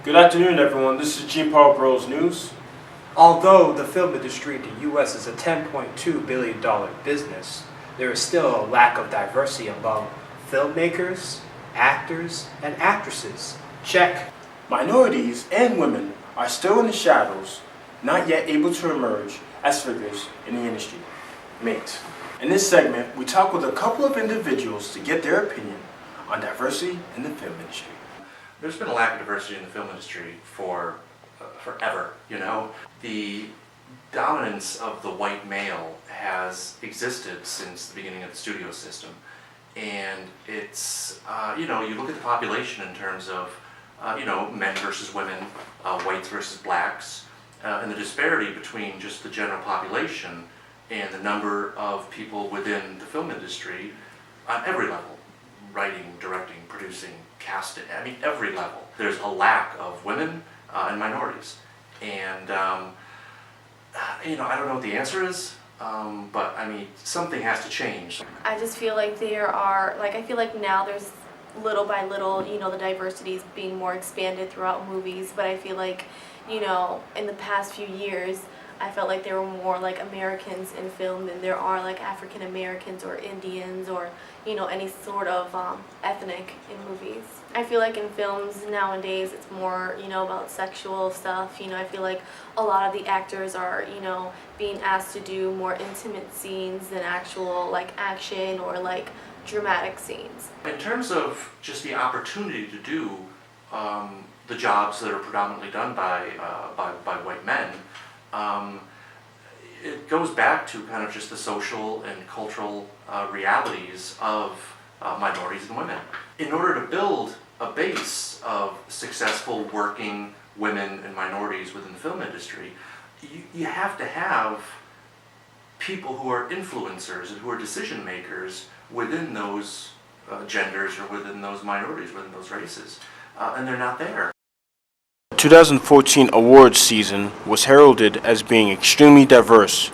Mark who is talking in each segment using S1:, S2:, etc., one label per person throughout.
S1: Good afternoon, everyone. This is G Paul Bros News.
S2: Although the film industry in the U.S. is a $10.2 billion business, there is still a lack of diversity among filmmakers, actors, and actresses. Check.
S1: Minorities and women are still in the shadows, not yet able to emerge as figures in the industry. Mate. In this segment, we talk with a couple of individuals to get their opinion on diversity in the film industry.
S3: There's been a lack of diversity in the film industry for forever, The dominance of the white male has existed since the beginning of the studio system. And it's, you look at the population in terms of, men versus women, whites versus blacks, and the disparity between just the general population and the number of people within the film industry on every level. Writing, directing, producing, casting, every level. There's a lack of women and minorities. And, I don't know what the answer is, but something has to change.
S4: I just feel like I feel like now there's little by little, the diversity is being more expanded throughout movies, but I feel like, in the past few years, I felt like there were more like Americans in film than there are like African Americans or Indians or any sort of ethnic in movies. I feel like in films nowadays it's more about sexual stuff. I feel like a lot of the actors are being asked to do more intimate scenes than actual like action or like dramatic scenes.
S3: In terms of just the opportunity to do the jobs that are predominantly done by white men. It goes back to kind of just the social and cultural realities of minorities and women. In order to build a base of successful working women and minorities within the film industry, you have to have people who are influencers and who are decision makers within those genders or within those minorities, within those races, and they're not there.
S1: The 2014 awards season was heralded as being extremely diverse.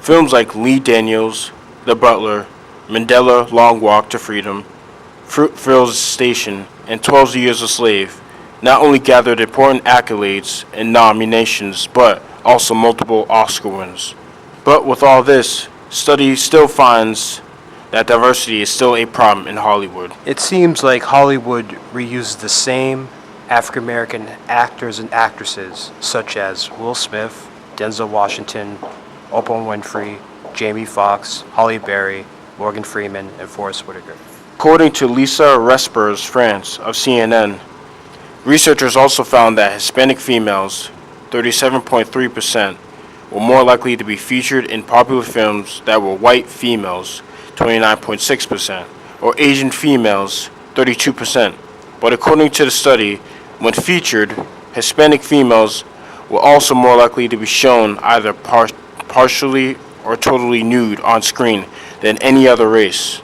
S1: Films like Lee Daniels, The Butler, Mandela: Long Walk to Freedom, Fruitvale Station, and 12 Years a Slave not only gathered important accolades and nominations, but also multiple Oscar wins. But with all this, study still finds that diversity is still a problem in Hollywood.
S2: It seems like Hollywood reuses the same African American actors and actresses such as Will Smith, Denzel Washington, Oprah Winfrey, Jamie Foxx, Halle Berry, Morgan Freeman, and Forest Whitaker.
S1: According to Lisa Respers France of CNN, researchers also found that Hispanic females, 37.3%, were more likely to be featured in popular films that were white females, 29.6%, or Asian females, 32%. But according to the study, when featured, Hispanic females were also more likely to be shown either partially or totally nude on screen than any other race.